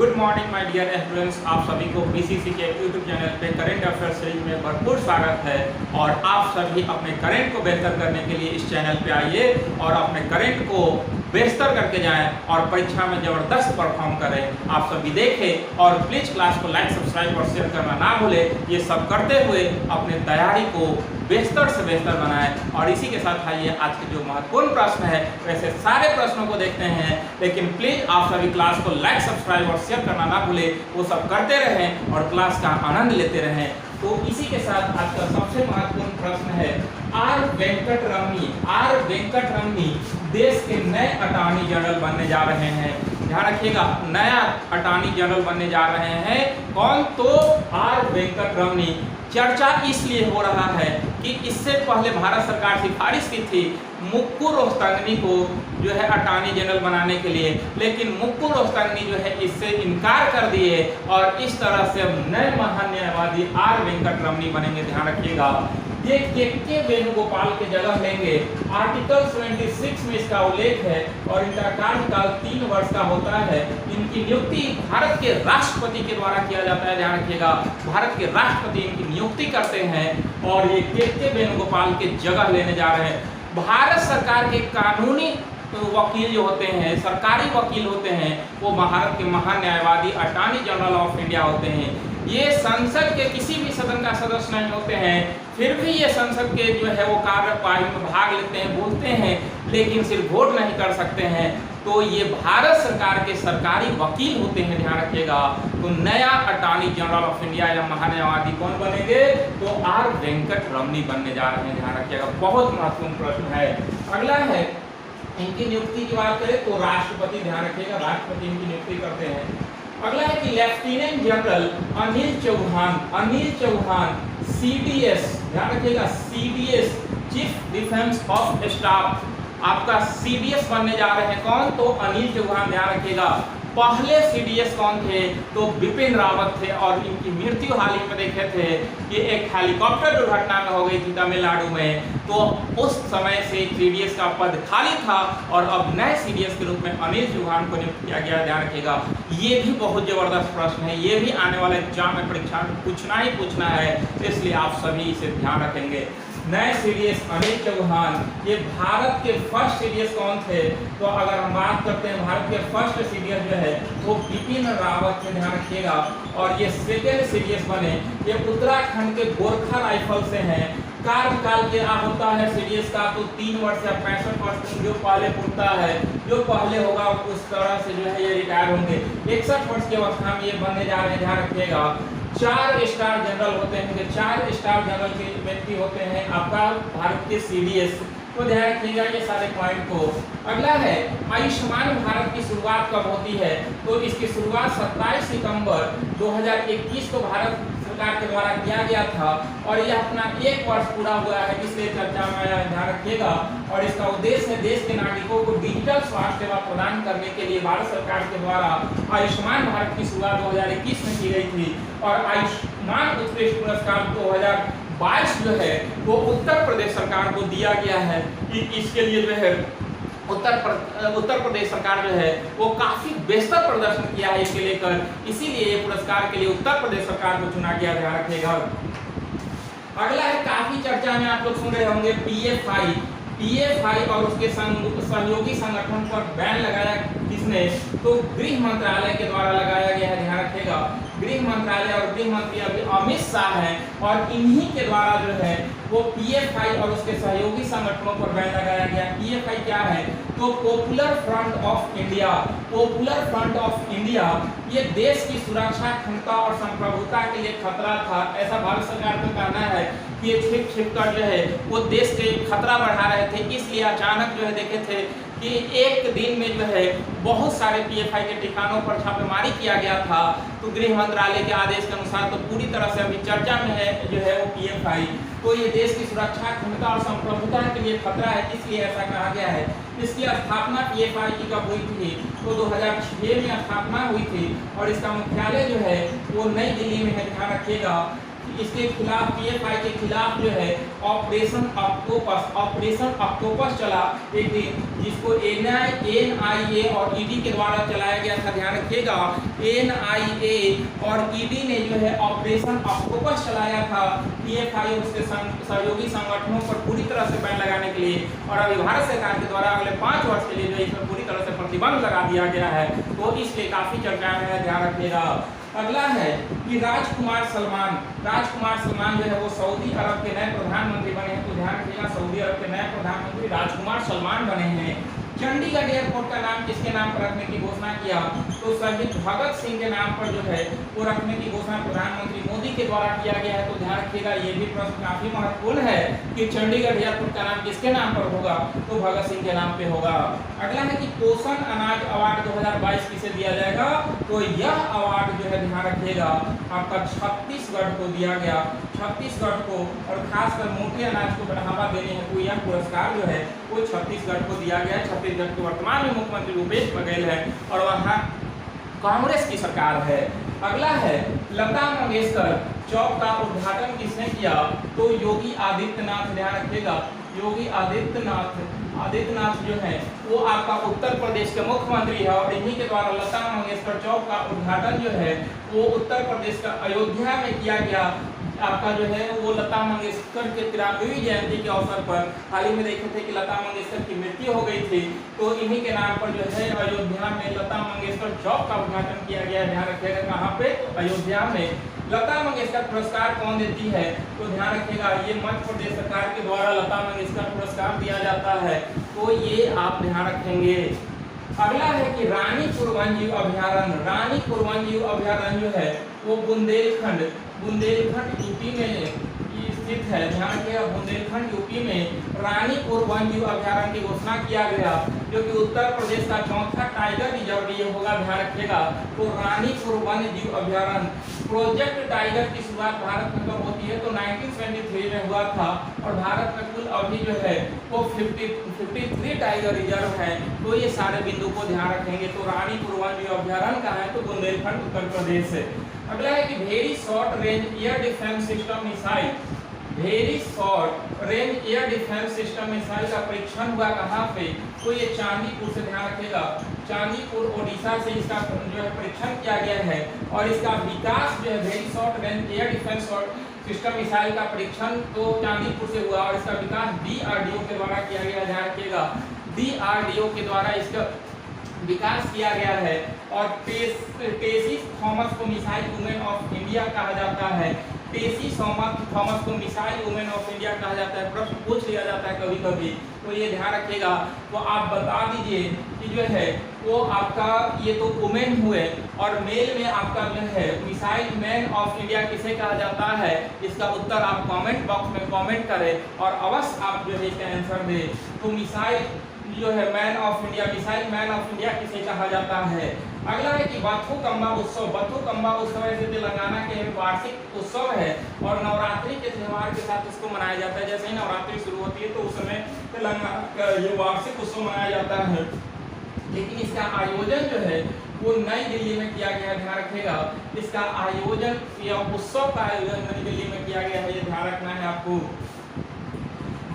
Good morning my dear students, आप सभी को बीसीसी के यूट्यूब चैनल पे करंट अफेयर्स सीरीज में भरपूर स्वागत है। और आप सभी अपने करंट को बेहतर करने के लिए इस चैनल पे आइए और अपने करंट को बेहतर करके जाएं और परीक्षा में ज़बरदस्त परफॉर्म करें। आप सभी देखें और प्लीज़ क्लास को लाइक, सब्सक्राइब और शेयर करना ना भूलें। ये सब करते हुए अपने तैयारी को बेहतर से बेहतर बनाएं। और इसी के साथ आइए आज के जो महत्वपूर्ण प्रश्न है, वैसे सारे प्रश्नों को देखते हैं, लेकिन प्लीज़ आप सभी क्लास को लाइक, सब्सक्राइब और शेयर करना ना भूलें। वो सब करते रहें और क्लास का आनंद लेते रहें। तो इसी के साथ आज का सबसे महत्वपूर्ण प्रश्न है, आर वेंकट रमनी देश के नए अटॉर्नी जनरल बनने जा रहे हैं। ध्यान रखिएगा, नया अटॉर्नी जनरल बनने जा रहे हैं। कौन? तो आर वेंकट रमनी। चर्चा इसलिए हो रहा है कि इससे पहले भारत सरकार सिफारिश की थी मुक्कू रोहतंगनी को जो है अटॉर्नी जनरल बनाने के लिए, लेकिन मुक्कू रोहतंगनी जो है इससे इनकार कर दिए और इस तरह से अब नए महान न्यायवादी आर वेंकट रमनी बनेंगे। ध्यान रखिएगा, ये के वेणुगोपाल के जगह लेंगे। आर्टिकल 76 में इसका उल्लेख है और इनका कार्यकाल 3 वर्ष का होता है। इनकी नियुक्ति भारत के राष्ट्रपति के द्वारा किया जाता है। ध्यान रखिएगा, भारत के राष्ट्रपति इनकी नियुक्ति करते हैं और ये के वेणुगोपाल के जगह लेने जा रहे हैं। भारत सरकार के कानूनी वकील जो होते हैं, सरकारी वकील होते हैं, वो भारत के महान न्यायवादी अटॉर्नी जनरल ऑफ इंडिया होते हैं। ये संसद के किसी भी सदन का सदस्य नहीं होते हैं, फिर भी ये संसद के जो है वो कार्यवाही में भाग लेते हैं, बोलते हैं, लेकिन सिर्फ वोट नहीं कर सकते हैं। तो ये भारत सरकार के सरकारी वकील होते हैं। ध्यान रखिएगा, तो नया अटॉर्नी जनरल ऑफ इंडिया या महान्यायवादी कौन बनेंगे? तो आर वेंकट रमनी बनने जा रहे हैं। ध्यान रखिएगा, बहुत महत्वपूर्ण प्रश्न है। अगला है, इनकी नियुक्ति की बात करें तो राष्ट्रपति, ध्यान रखिएगा, राष्ट्रपति इनकी नियुक्ति करते हैं। अगला है कि lieutenant general Anil Chauhan CDS, ध्यान रखिएगा, CDS chief defence of staff आपका सीडीएस बनने जा रहे हैं। कौन? तो अनिल चौहान। ध्यान रखिएगा, पहले सीडीएस कौन थे? तो बिपिन रावत थे और इनकी मृत्यु हाल ही में देखे थे कि एक हेलीकॉप्टर दुर्घटना में हो गई थी तमिलनाडु में। तो उस समय से सीडीएस का पद खाली था और अब नए सीडीएस के रूप में अनिल चौहान को नियुक्त किया गया। ध्यान रखिएगा, ये भी बहुत जबरदस्त प्रश्न है, ये भी आने वाले एग्जाम में परीक्षा में पूछना है, इसलिए आप सभी इसे ध्यान रखेंगे। नए सीडीएस अनिल चौहान। ये भारत के फर्स्ट सीडीएस कौन थे? तो अगर हम बात करते हैं भारत के फर्स्ट सीडीएस जो है वो बिपिन रावत थे। ध्यान रखिएगा, और ये सेकेंड सीडीएस बने, ये उत्तराखंड के गोरखा राइफल से हैं। कार्यकाल क्या होता है सीडीएस का? तो 3 वर्ष या 65 वर्ष जो पहले पूछता है, जो पहले होगा उस तरह से जो है ये रिटायर होंगे। 61 वर्ष की अवस्था में ये बनने जा रहे हैं। ध्यान रखिएगा, 4 स्टार जनरल होते हैं, 4 स्टार जनरल के व्यक्ति होते हैं आपका भारत के सीडीएस। तो ध्यान रखिएगा ये सारे पॉइंट को। अगला है, आयुष्मान भारत की शुरुआत कब होती है? तो इसकी शुरुआत 27 सितंबर 2021 को भारत सरकार के द्वारा किया गया था और यह अपना 1 वर्ष पूरा हुआ है, इसलिए चर्चा में आया। ध्यान रखिएगा, और इसका उद्देश्य है देश के नागरिकों को डिजिटल स्वास्थ्य सेवा प्रदान करने के लिए भारत सरकार के द्वारा आयुष्मान भारत की शुरुआत 2021 में की गई थी। और आयुष्मान उत्कृष्ट पुरस्कार 2022 जो है वो उत्तर प्रदेश सरकार को दिया गया है कि इसके लिए जो है उत्तर प्रदेश सरकार जो है वो काफी बेहतर प्रदर्शन किया है इसके लेकर, इसीलिए ये पुरस्कार के लिए उत्तर प्रदेश सरकार को चुना गया। ध्यान रखिएगा। अगला है, काफी चर्चा में आप लोग सुन रहे होंगे, पीएफआई और उसके सहयोगी संगठन पर बैन लगाया किसने? तो गृह मंत्रालय के द्वारा लगाया गया है। ध्यान रखिएगा, गृह मंत्रालय और गृह मंत्री अमित शाह हैं और इन्हीं के द्वारा जो है वो पीएफआई और उसके सहयोगी संगठनों पर बैन लगाया गया। पीएफआई क्या है? तो popular front of India. Popular front of India ये देश की सुरक्षा, क्षमता और संप्रभुता के लिए खतरा था, ऐसा भारत सरकार का कहना है कि ये छिप कर जो है वो देश के खतरा बढ़ा रहे थे। इसलिए अचानक जो है देखे थे कि एक दिन में जो है बहुत सारे पीएफआई के ठिकानों पर छापेमारी किया गया था। तो गृह मंत्रालय के आदेश के अनुसार तो पूरी तरह से अभी चर्चा में है जो है वो पीएफआई। तो ये देश की सुरक्षा, क्षमता और संप्रभुता के लिए खतरा है, इसलिए ऐसा कहा गया है। इसकी स्थापना पीएफआई की कब हुई थी? तो 2006 में स्थापना हुई थी और इसका मुख्यालय जो है वो नई दिल्ली में है। ध्यान रखिएगा, इसके खिलाफ पीएफआई के खिलाफ जो है ऑपरेशन ऑक्टोपस चला एक दिन, जिसको एनआईए और ईडी के द्वारा चलाया गया था। ध्यान रखिएगा, एनआईए और ईडी ने जो है ऑपरेशन ऑक्टोपस चलाया था पीएफआई और उसके सहयोगी संगठनों पर पूरी तरह से बैन लगाने के लिए। और अभी भारत सरकार के द्वारा अगले 5 वर्ष के लिए जो इस पर पूरी तरह से प्रतिबंध लगा दिया गया है, तो इसलिए काफी चर्चा में है, ध्यान रखिएगा। अगला है कि राजकुमार सलमान जो है वो सऊदी अरब के नए प्रधानमंत्री बने हैं। तो ध्यान रखिएगा, सऊदी अरब के नए प्रधानमंत्री राजकुमार सलमान बने हैं। चंडीगढ़ एयरपोर्ट का नाम किसके नाम पर रखने की घोषणा किया? तो शहीद भगत सिंह के नाम पर जो है वो रखने की घोषणा प्रधानमंत्री मोदी के द्वारा किया गया है। तो ध्यान रखिएगा, ये भी प्रश्न काफी महत्वपूर्ण है कि चंडीगढ़ एयरपोर्ट का नाम किसके नाम पर होगा? तो भगत सिंह के नाम पे होगा। अगला है कि पोषण अनाज अवार्ड 2022 किसे दिया जाएगा? तो यह अवार्ड जो है ध्यान रखिएगा आपका छत्तीसगढ़ को दिया गया, छत्तीसगढ़ को, और खासकर मोटे अनाज को बढ़ावा देने हेतु यह पुरस्कार जो है वो छत्तीसगढ़ को दिया गया है। छत्तीसगढ़ के वर्तमान में मुख्यमंत्री भूपेश बघेल है और वहाँ कांग्रेस की सरकार है। अगला है लता मंगेशकर चौक का उद्घाटन किसने किया? तो योगी आदित्यनाथ। ध्यान रखिएगा, योगी आदित्यनाथ जो है वो आपका उत्तर प्रदेश के मुख्यमंत्री है और इन्हीं के द्वारा लता मंगेशकर चौक का उद्घाटन जो है वो उत्तर प्रदेश का अयोध्या में किया गया। आपका जो है वो लता मंगेशकर के 93वीं जयंती के अवसर पर हाल ही में देखे थे कि लता मंगेशकर की मृत्यु हो गई थी, तो इन्हीं के नाम पर जो है अयोध्या में लता मंगेशकर चौक का उद्घाटन किया गया है। ध्यान रखिएगा, कहाँ पे? अयोध्या में। लता मंगेशकर पुरस्कार कौन देती है? तो ध्यान रखिएगा, ये मध्य प्रदेश सरकार के द्वारा लता मंगेशकर पुरस्कार दिया जाता है, तो ये आप ध्यान रखेंगे। अगला है कि रानीपुर वन्यजीव अभयारण्य जो है वो बुंदेलखंड यूपी में स्थित है। ध्यान रखिएगा, बुंदेलखंड यूपी में रानीपुर वन्यजीव अभयारण्य की घोषणा किया गया, जो कि उत्तर प्रदेश का चौथा टाइगर रिजर्व ये होगा। ध्यान रखिएगा, तो रानीपुर वन्यजीव अभयारण्य प्रोजेक्ट टाइगर की शुरुआत भारत में कब होती है? तो 1973 में हुआ था और भारत में कुल अभी जो है वो 53 टाइगर रिजर्व है। तो ये सारे बिंदु को ध्यान रखेंगे। तो रानीपुर वन्यजीव अभयारण्य कहाँ है? तो बुंदेलखंड उत्तर प्रदेश है। अगला है कि very short range air defence system missile, very short range air defence system missile का परीक्षण हुआ कहाँ पे? तो ये चांदीपुर से। ध्यान रखिएगा, चांदीपुर ओडिशा से इसका जो है परीक्षण किया गया है और इसका विकास जो है very short range air defence system missile का परीक्षण तो चांदीपुर से हुआ और इसका विकास DRDO के द्वारा किया गया। ध्यान रखिएगा, DRDO के द्वारा इसका विकास किया गया है। और टेसी थॉमस को मिसाइल वुमेन ऑफ इंडिया कहा जाता है। टेसी थॉमस को मिसाइल वुमेन ऑफ इंडिया कहा जाता है। प्रश्न पूछ लिया जाता है कभी कभी, तो ये ध्यान रखिएगा। तो आप बता दीजिए कि जो है वो आपका ये तो वुमेन हुए और मेल में आपका जो है मिसाइल मैन ऑफ इंडिया किसे कहा जाता है? इसका उत्तर आप कमेंट बॉक्स में कमेंट करें और अवश्य आप जो है इसका आंसर दें। तो मिसाइल जो है man of India, missile man of India किसे कहा जाता है? अगला है कि बथुकम्मा उत्सव ऐसे तेलंगाना के वार्षिक उत्सव है और नवरात्रि के त्यौहार के साथ इसको मनाया जाता है। जैसे ही नवरात्रि शुरू होती है तो उस समय तेलंगाना का ये वार्षिक उत्सव मनाया जाता है, लेकिन इसका आयोजन जो है वो नई दिल्ली में किया गया। ध्यान रखिएगा, इसका आयोजन या उत्सव का आयोजन नई दिल्ली में किया गया है, ये ध्यान रखना है आपको।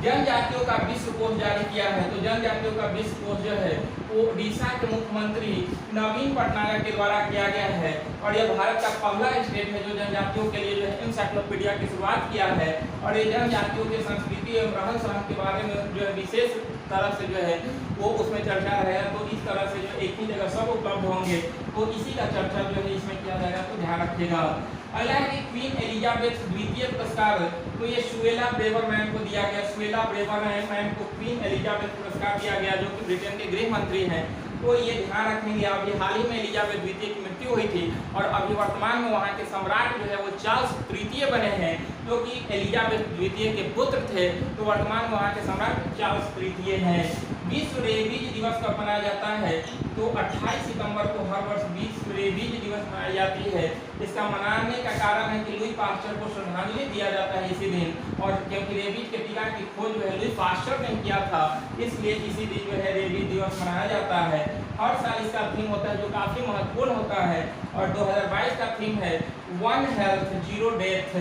जनजातियों का विश्व कोष जारी किया है, तो जनजातियों का विश्व कोष जो है वो उड़ीसा के मुख्यमंत्री नवीन पटनायक के द्वारा किया गया है और यह भारत का पहला स्टेट है जो जनजातियों के लिए जो है इंसाइक्लोपीडिया की शुरुआत किया है। और ये जनजातियों की संस्कृति एवं रहन सहन के बारे में जो है विशेष तरह से जो है वो उसमें चर्चा रहेगा। तो इस तरह से जो एक ही जगह सब उपलब्ध होंगे, तो इसी का चर्चा जो है इसमें किया जाएगा, तो ध्यान रखिएगा। अगला है कि क्वीन एलिजाबेथ द्वितीय पुरस्कार, तो ये सुएला ब्रेवरमैन को दिया गया। सुएला ब्रेवरमैन को क्वीन एलिजाबेथ पुरस्कार दिया गया, जो कि ब्रिटेन के गृह मंत्री हैं। तो ये ध्यान रखेंगे आप, ये हाल ही में एलिजाबेथ द्वितीय की मृत्यु हुई थी और अभी वर्तमान में वहाँ के सम्राट जो है वो चार्ल्स तृतीय बने हैं, जो कि एलिजाबेथ द्वितीय के पुत्र थे। तो वर्तमान में वहाँ के सम्राट चार्ल्स तृतीय हैं। विश्व रेबीज दिवस कब मनाया जाता है? तो 28 सितंबर को हर वर्ष विश्व रेबीज दिवस मनाई जाती है। इसका मनाने का कारण है कि लुई पास्चर को श्रद्धांजलि दिया जाता है इसी दिन, और क्योंकि रेबीज के टीका की खोज जो है लुई पास्चर ने किया था, इसलिए इसी दिन जो है रेबीज दिवस मनाया जाता है। हर साल इसका थीम होता है जो काफी महत्वपूर्ण होता है और 2022 का थीम है one health zero death.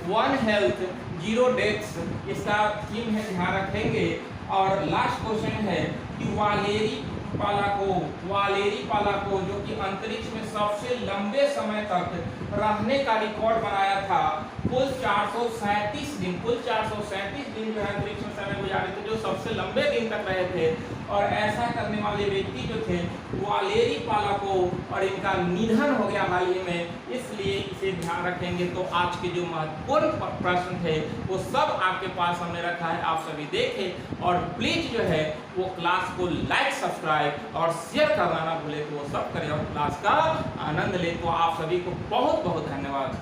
One health zero deaths इसका थीम है, ध्यान रखेंगे। और लास्ट क्वेश्चन है कि वालेरी पालाकोव जो कि अंतरिक्ष में सबसे लंबे समय तक रहने का रिकॉर्ड बनाया था, कुल 437 दिन जो है अंतरिक्ष में समय गुजारे थे, जो सबसे लंबे दिन तक रहे थे। और ऐसा करने वाले व्यक्ति जो थे वालेरी पालाकोव, और इनका निधन हो गया हाल ही में, इसलिए इसे ध्यान रखेंगे। तो आज के जो महत्वपूर्ण प्रश्न थे वो सब आपके पास हमने रखा है, आप सभी देखें। और प्लीज जो है वो क्लास को लाइक, सब्सक्राइब और शेयर करना ना भूले, तो वो सब करें और क्लास का आनंद ले। तो आप सभी को बहुत बहुत धन्यवाद।